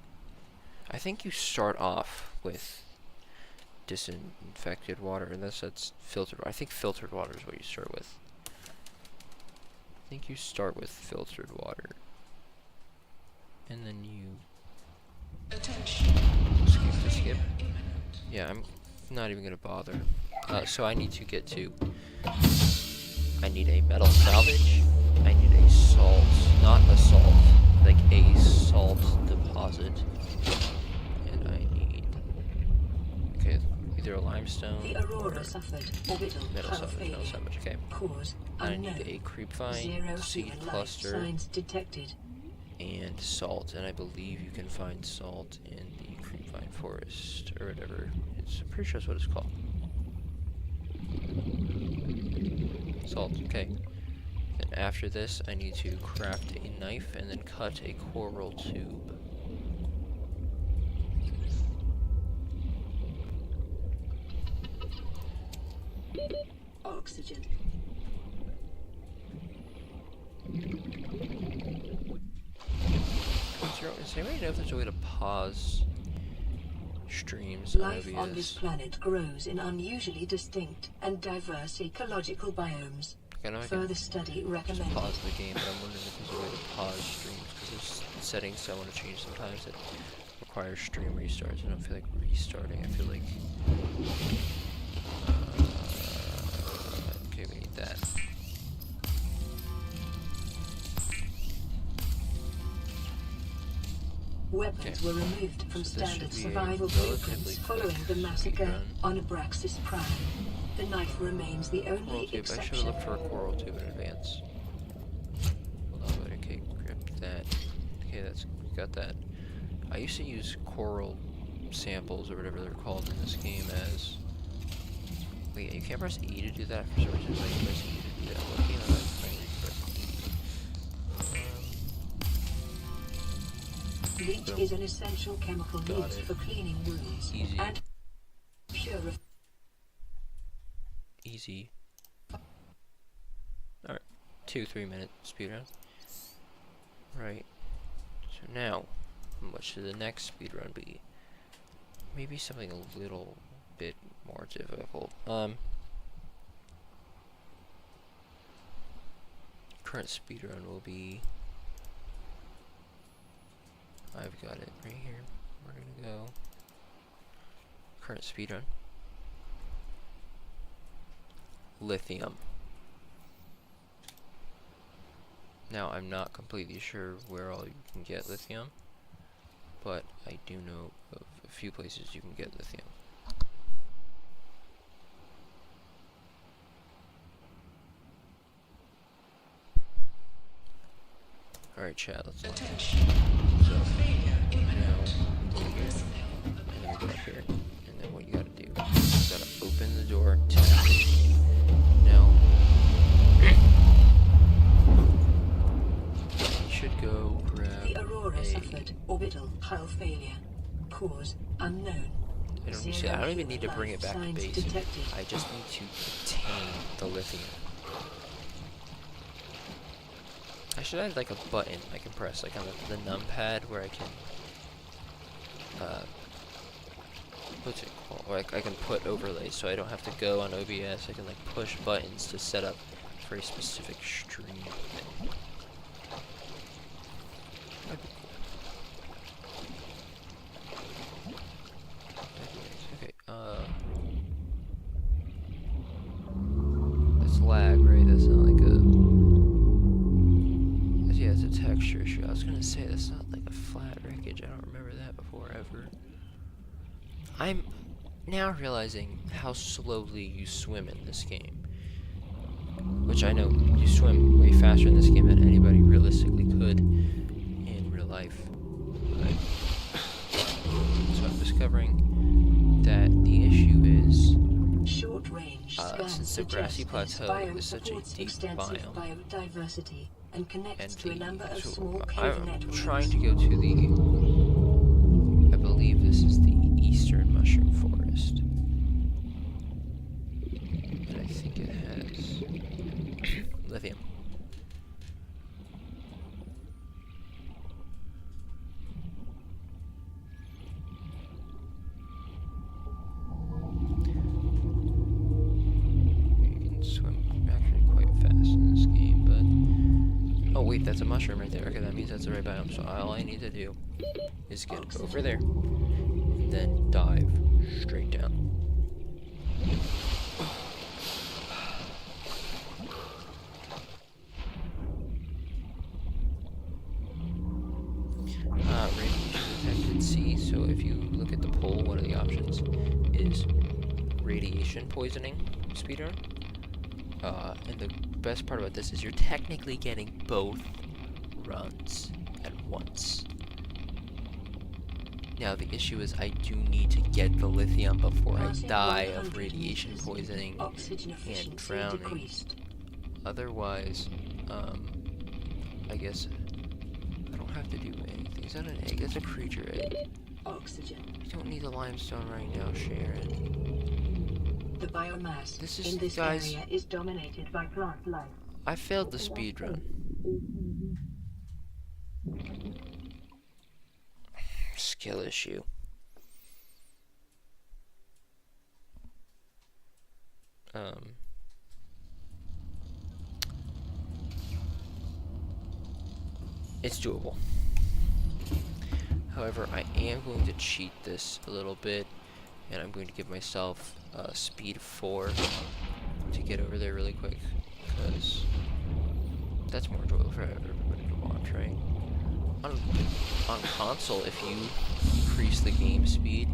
I think you start off with disinfected water, unless that's filtered. I think filtered water is what you start with. I think you start with filtered water. And then you skip. Yeah, I'm not even gonna bother. So I need to get to. I need a metal salvage. I need a salt, not a salt, like a salt deposit. And I need. Okay, either a limestone. The Aurora suffered orbital metal salvage. Okay. Cause I need a creepvine, seed cluster. Signs detected. And salt, and I believe you can find salt in the creepvine forest, or whatever. I'm pretty sure that's what it's called. Salt, okay. Then after this, I need to craft a knife and then cut a coral tube. Oxygen. Does anybody know if there's a way to pause streams? Life on this planet grows in unusually distinct and diverse ecological biomes. Further study recommended. Pause the game, but I'm wondering if there's a way to pause streams, because there's settings I want to change sometimes that require stream restarts. I don't feel like restarting. I feel like okay, we need that. Weapons were removed from standard survival blueprints following the massacre on Abraxas Prime. The knife remains the only exception. I should have looked for a coral tube in advance. Hold on, okay, grip that. Okay, got that. I used to use coral samples or whatever they're called in this game as. Wait, you can't press E to do that for some reason. Like, press E to do that. What game am I playing? Bleach is an essential chemical used for cleaning wounds and purifying. Easy. Alright, 2-3 minute speedrun. Right. So now, how much should the next speedrun be? Maybe something a little bit more difficult. Current speedrun will be. I've got it right here. We're gonna go. Current speedrun. Lithium. Now, I'm not completely sure where all you can get lithium, but I do know of a few places you can get lithium. Alright, chat, let's look. So, don't even need to bring it back to base. I just need to obtain the lithium. I should have like a button I can press, like on the numpad, where I can, what's it called? Or I can put overlays, so I don't have to go on OBS. I can like push buttons to set up for a specific stream thing. That'd be cool. Okay, that's lag, right? That's not like a... Yeah, it's a texture issue. I was gonna say, that's not like a flat wreckage. I don't remember that before, ever. I'm now realizing how slowly you swim in this game. Which I know you swim way faster in this game than anybody realistically could in real life. But, so I'm discovering that the issue is, since the grassy plateau is such a deep biome, biodiversity and connects to a number of small cave I'm networks. trying to go to the, I believe this is the eastern mushroom forest. And I think it has lithium. You can swim actually quite fast in this game, but... Oh wait, that's a mushroom right there. Okay, that means that's the right biome. So all I need to do is get over there, and then dive straight down. Radiation detected C. So if you look at the poll, one of the options is radiation poisoning speedrun. And the best part about this is you're technically getting both runs at once. Now the issue is I do need to get the lithium before I die of radiation poisoning and drowning. Otherwise, I guess I don't have to do anything. Is that an egg? That's a creature egg. Oxygen. You don't need the limestone right now, Sharon. The biomass This in this guys, area is dominated by plant life. I failed the speedrun. Skill issue. It's doable. However, I am going to cheat this a little bit, and I'm going to give myself speed 4 to get over there really quick, because that's more enjoyable for everybody to watch, right? On console, if you increase the game speed,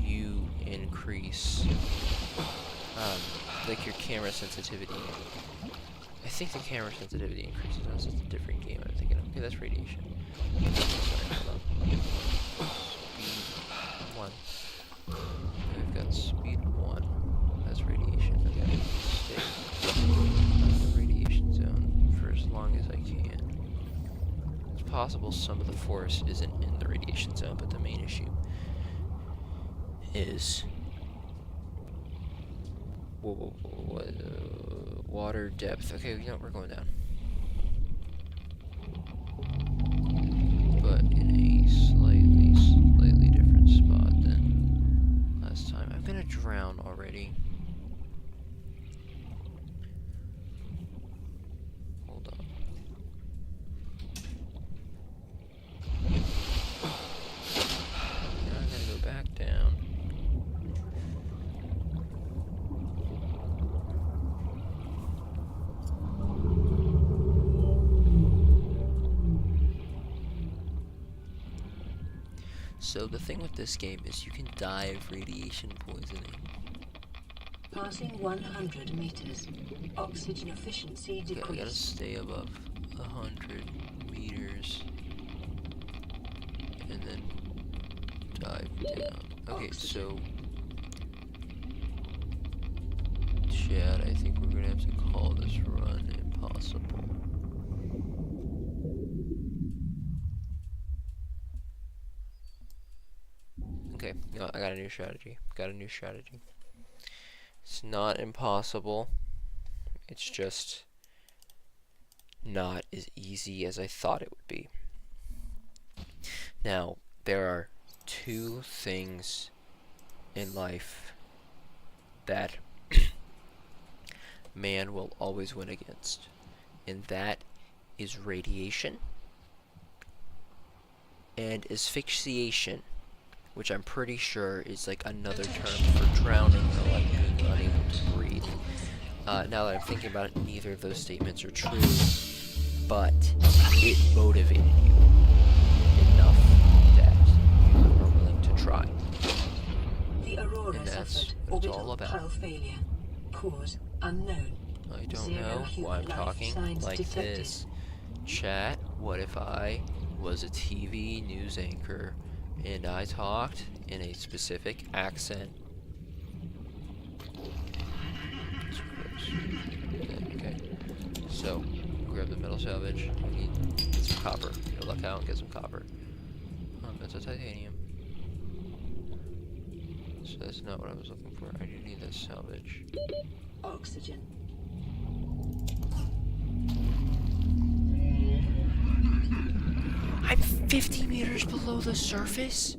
you increase like your camera sensitivity. I think the camera sensitivity increases. That's just a different game I'm thinking of. Okay, that's radiation. Sorry, hold on. Speed 1. We've got speed 1. That's radiation. Okay, stay in the radiation zone for as long as I can. It's possible some of the forest isn't in the radiation zone, but the main issue is water depth. Okay, you know, we're going down. But in a slightly different spot than last time. I'm gonna drown already. Hold on. Now I gotta go back down. So the thing with this game is you can die of radiation poisoning. Passing 100 meters. Oxygen efficiency Okay, I gotta decreased. stay above 100 meters and then dive down. Okay, so Chad, I think we're gonna have to call this run impossible. Okay, Okay, no, I got a new strategy. It's not impossible. It's just not as easy as I thought it would be. Now, there are two things in life that man will always win against, and that is radiation and asphyxiation, which I'm pretty sure is like another term for drowning or like being unable to breathe. Now that I'm thinking about it, neither of those statements are true, but it motivated you enough that you are willing to try. The Aurora And that's suffered what it's orbital all about. hull failure. Cause unknown. I don't Zero know why I'm human life talking signs like detected. this. Chat, what if I was a TV news anchor and I talked in a specific accent? It's gross. Okay, so grab the metal salvage. We need some copper. Go luck out and get some copper. That's a titanium. So that's not what I was looking for. I do need this salvage. Oxygen. I'm 50 meters below the surface?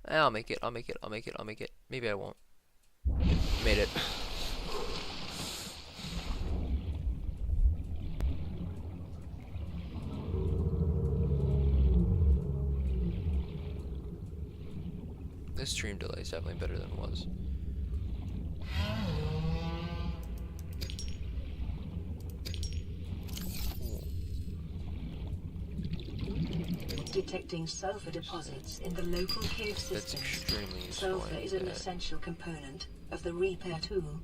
I'll make it. Maybe I won't. Made it. This stream delay is definitely better than it was. Detecting sulfur deposits in the local cave That's systems. extremely useful. Sulfur is an essential component of the repair tool.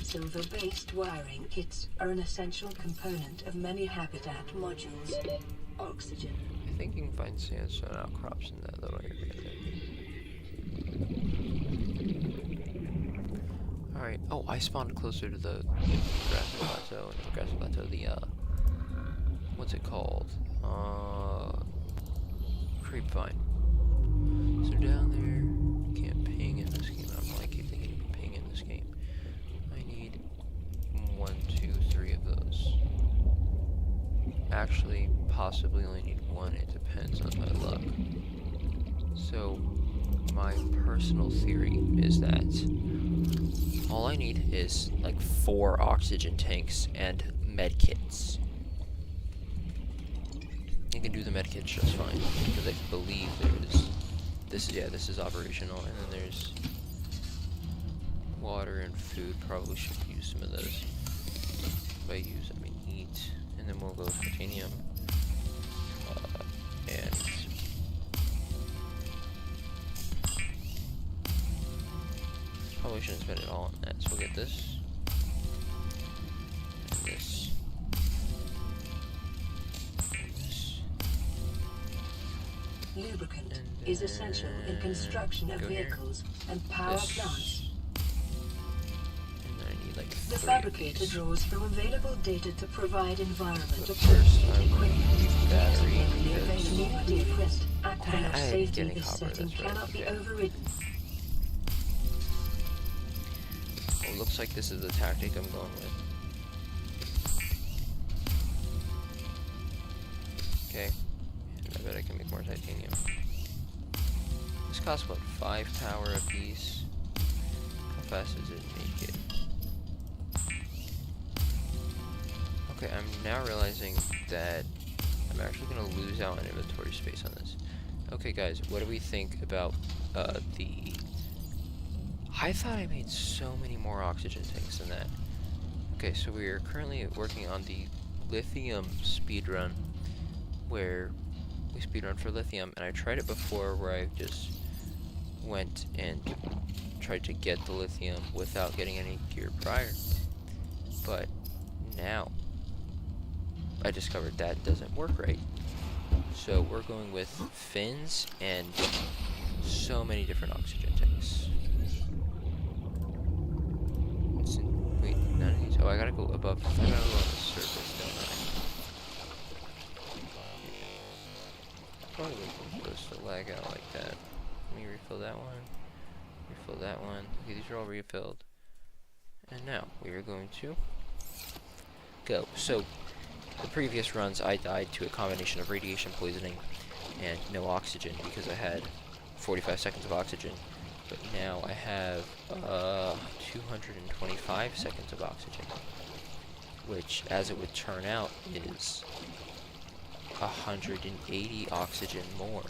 Silver-based wiring kits are an essential component of many habitat modules. Oxygen. I think you can find sandstone outcrops in that little area there. Alright. Oh, I spawned closer to the grassy plateau. What's it called? Creepvine. So down there, you can't ping in this game. I don't like keep thinking you can ping in this game. I need 1, 2, 3 of those. Actually, possibly only need 1. It depends on my luck. So, my personal theory is that all I need is like 4 oxygen tanks and medkits. You can do the medkits just fine because I believe this is operational, and then there's water and food. Probably should use some of those. By use, I mean eat, and then we'll go with titanium and probably shouldn't spend it all on that. So we'll get this and this. Lubricant is essential in construction of vehicles and power plants. And then I need like The 3 fabricator of these. draws from available data to provide environment But first, appropriate I equipment. need battery The because new depressed aqueduct I am safety getting this copper, setting that's right, cannot be okay. overridden. well, looks like this is the tactic I'm going with. Okay, and I bet I can make more titanium. This costs what, 5 power a piece? How fast does it make it? Okay, I'm now realizing that I'm actually going to lose out on inventory space on this. Okay guys, what do we think about the... I thought I made so many more oxygen tanks than that. Okay, so we are currently working on the lithium speedrun, where we speedrun for lithium, and I tried it before where I just went and tried to get the lithium without getting any gear prior. But now I discovered that doesn't work right. So we're going with fins and so many different oxygen tanks. Wait, none of these. Oh, I gotta go above. I gotta go on the surface, don't I? probably wasn't supposed to lag out like that. Let me refill that one. Refill that one. Okay, these are all refilled. And now we are going to go. So the previous runs I died to a combination of radiation poisoning and no oxygen because I had 45 seconds of oxygen. But now I have 225 seconds of oxygen, which, as it would turn out, is 180 oxygen more.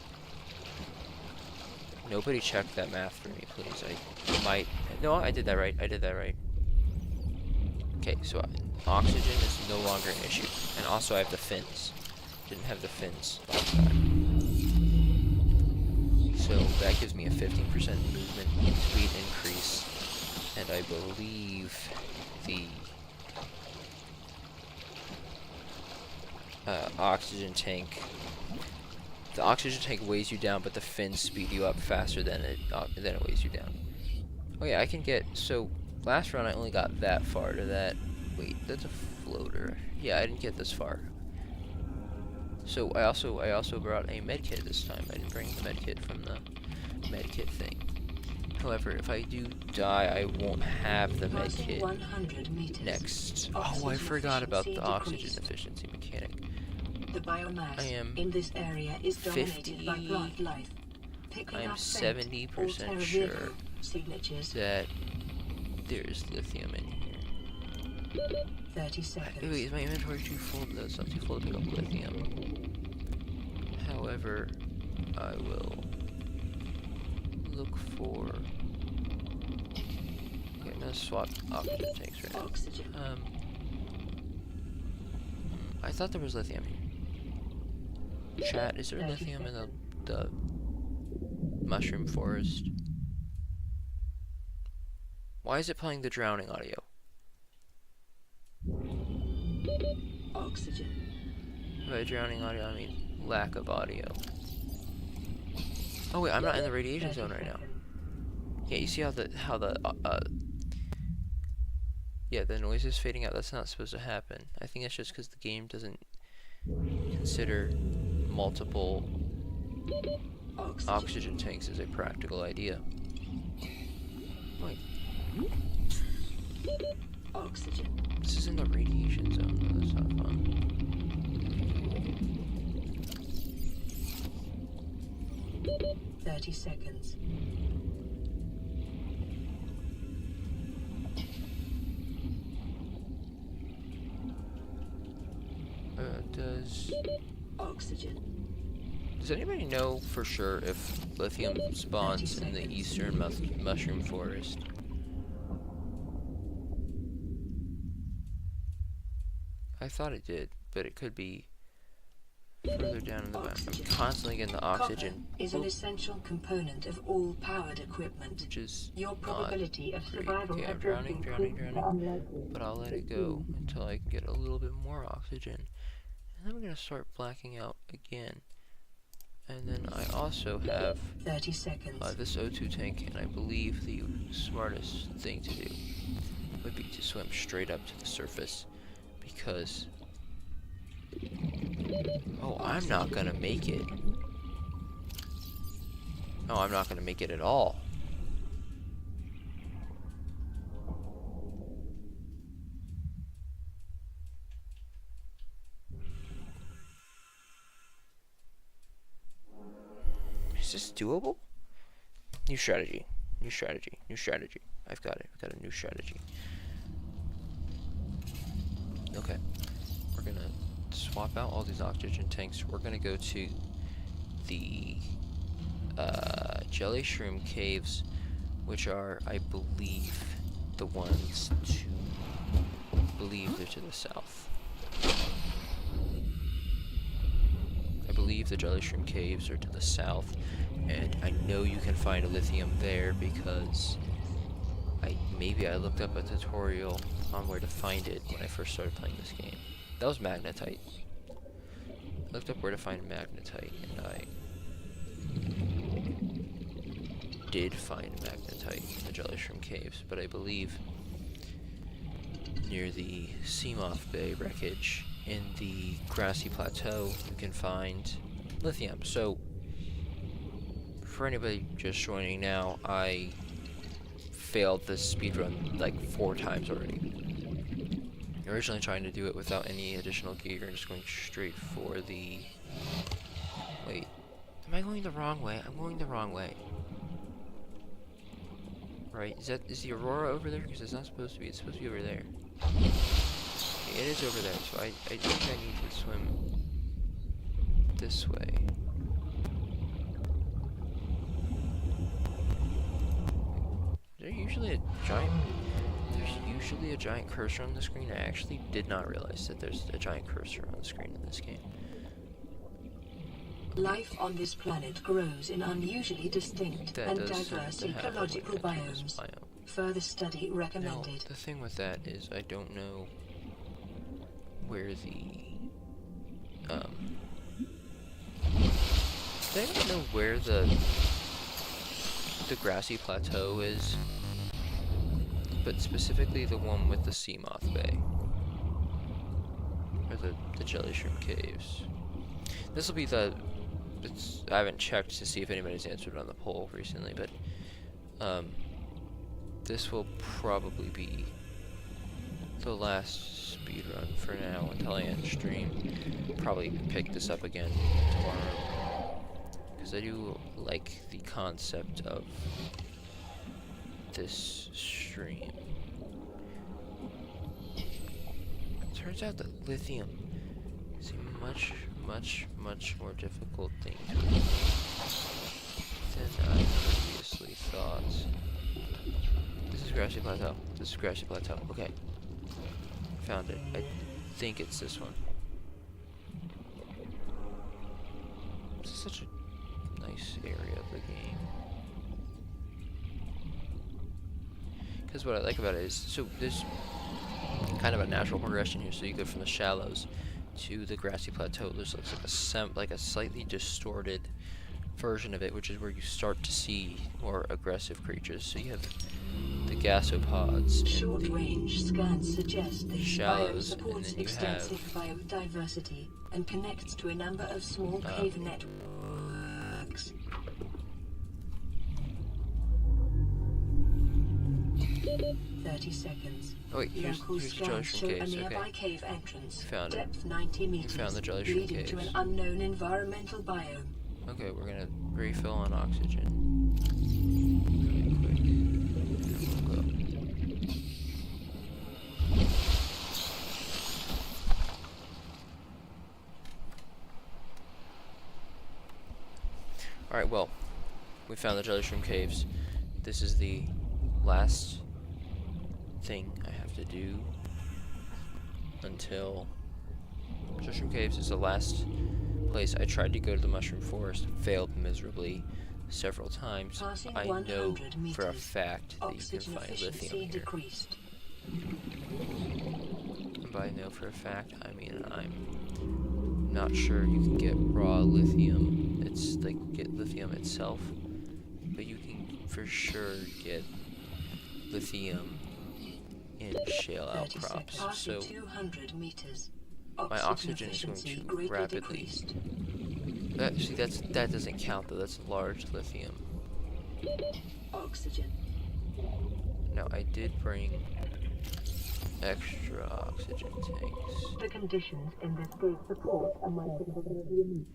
Nobody check that math for me, please. I might... No, I did that right. I did that right. Okay, so oxygen is no longer an issue. And also I have the fins. Didn't have the fins last time. So that gives me a 15% movement speed increase. And I believe the oxygen tank... The oxygen tank weighs you down, but the fins speed you up faster than it weighs you down. Oh yeah, I can get... So, last run I only got that far to that... Wait, that's a floater. Yeah, I didn't get this far. So, I also brought a medkit this time. I didn't bring the medkit from the medkit thing. However, if I do die, I won't have the medkit next. Oh, I forgot about the oxygen efficiency mechanic. The biomass I am in this area is dominated by plant life. I am 70% sure that there's lithium in here. 30 seconds. Wait, is my inventory too full? No, it's not too full to pick up lithium. However, I will look for... Okay, I'm gonna swap oxygen tanks right now. Oxygen. I thought there was lithium here. Chat, is there lithium in the mushroom forest? Why is it playing the drowning audio? Oxygen. By drowning audio, I mean lack of audio. Oh wait, I'm not in the radiation zone right now. Yeah, you see how the yeah, the noise is fading out. That's not supposed to happen. I think it's just because the game doesn't consider multiple oxygen tanks as a practical idea. Wait. Oxygen. This is in the radiation zone. No, that's not fun. 30 seconds. Oxygen. Does anybody know for sure if lithium spawns in the eastern mushroom forest? I thought it did, but it could be further down in the map. I'm constantly getting the oxygen. Copper is an essential component of all powered equipment. Which is your probability of survival. Okay, I'm drowning. But I'll let it go until I can get a little bit more oxygen. And then we're going to start blacking out again. And then I also have 30 seconds. This O2 tank, and I believe the smartest thing to do would be to swim straight up to the surface. Because... Oh, I'm not going to make it. No, I'm not going to make it at all. Is this doable? New strategy. New strategy. New strategy. I've got it. I've got a new strategy. Okay. We're gonna swap out all these oxygen tanks. We're gonna go to the jelly shroom caves, which are, I believe, the ones to believe they're to the south. I believe the jelly shroom caves are to the south, and I know you can find lithium there because maybe I looked up a tutorial on where to find it when I first started playing this game. That was magnetite. I looked up where to find magnetite, and I did find magnetite in the jelly shroom caves, but I believe near the Seamoth Bay wreckage in the grassy plateau you can find lithium. So, for anybody just joining now, I failed this speedrun like 4 times already. Originally trying to do it without any additional gear and just going straight for the... Wait, am I going the wrong way? I'm going the wrong way. Right, is the Aurora over there? Because it's not supposed to be, it's supposed to be over there. Okay, it is over there, so I think I need to swim this way. There's usually a giant cursor on the screen. I actually did not realize that there's a giant cursor on the screen in this game. Life on this planet grows in unusually distinct and diverse ecological biomes. Further study recommended. Now, the thing with that is I don't know where I don't know where the grassy plateau is, but specifically the one with the sea moth bay, or the jelly shrimp caves. This will be I haven't checked to see if anybody's answered on the poll recently, but this will probably be the last speedrun for now until I end stream. Probably pick this up again tomorrow, because I do like the concept of this stream. Turns out that lithium is a much more difficult thing to achieve than I previously thought. This is Grassy Plateau. This is Grassy Plateau. Okay. Found it. I think it's this one. This is such a nice area of the game. Because what I like about it is, so there's kind of a natural progression here. So you go from the shallows to the grassy plateau. There's like a slightly distorted version of it, which is where you start to see more aggressive creatures. So you have the gasopods. Short-range scans suggest the biome shallows, supports extensive biodiversity and connects to a number of small cave networks. Seconds. Oh wait, here's the jelly shrimp caves. Okay. Cave entrance. Found Depth it. 90 meters. Found the jelly shrimp leading caves. to an unknown environmental biome. Okay, we're gonna refill on oxygen really quick. And we'll go. Alright, well, we found the jelly shrimp caves. This is the last thing I have to do until jelly shrimp caves is the last place. I tried to go to the mushroom forest, failed miserably several times. I know for a fact that you can find lithium here. And by know for a fact, I mean I'm not sure you can get raw lithium. It's like get lithium itself, but you can for sure get lithium in shale outcrops. So my oxygen is going to rapidly. See, that doesn't count though. That's large lithium. Oxygen. Now I did bring extra oxygen tanks. The conditions in this cave support a microbiome.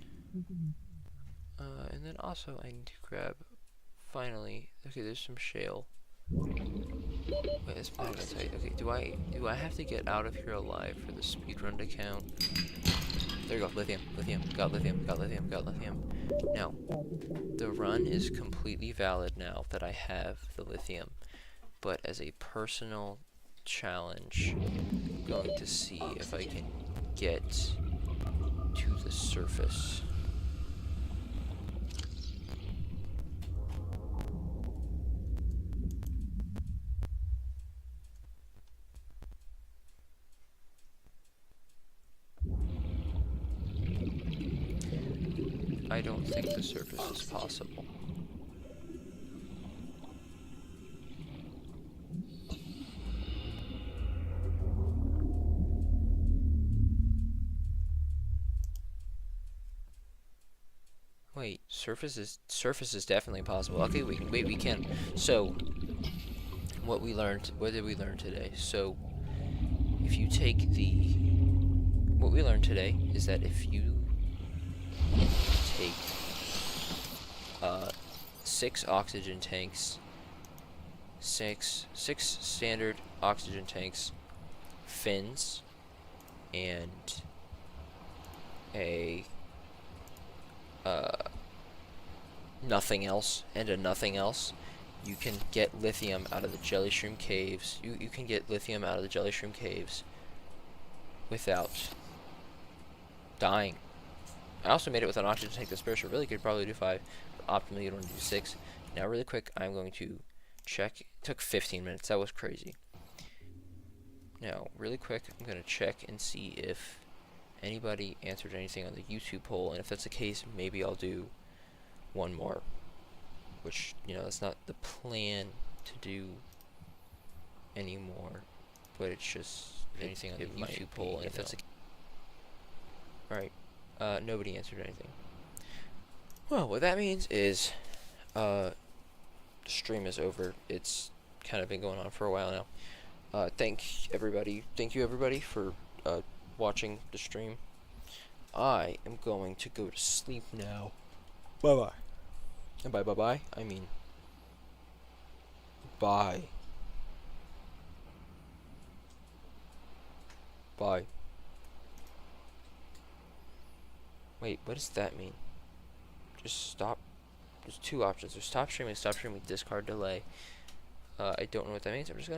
And then also I need to grab. Finally, okay. There's some shale. Wait, it's not gonna tight. Okay, do I have to get out of here alive for the speedrun to count? There you go, lithium, got lithium. Now, the run is completely valid now that I have the lithium, but as a personal challenge, I'm going to see if I can get to the surface. I don't think the surface is possible. Wait, surface is definitely possible. Okay, we can. So, what did we learn today? So, if you take what we learned today is that if you take 6 oxygen tanks, six standard oxygen tanks, fins, and a nothing else, you can get lithium out of the jellyshroom caves. You can get lithium out of the jellyshroom caves without dying. I also made it with an oxygen tank that's spare, so really could probably do 5, but optimally you'd want to do 6. Now really quick, I'm going to check. It took 15 minutes, that was crazy. Now, really quick, I'm going to check and see if anybody answered anything on the YouTube poll, and if that's the case, maybe I'll do one more. Which, you know, that's not the plan to do anymore, but it's just anything on the YouTube poll, and if that's the case. Alright, nobody answered anything. Well, what that means is, the stream is over. It's kind of been going on for a while now. Thank you everybody for watching the stream. I am going to go to sleep now. Bye bye. And by bye bye, I mean bye. Bye. Wait, what does that mean? Just stop. There's 2 options. There's stop streaming, discard delay. I don't know what that means. I'm just gonna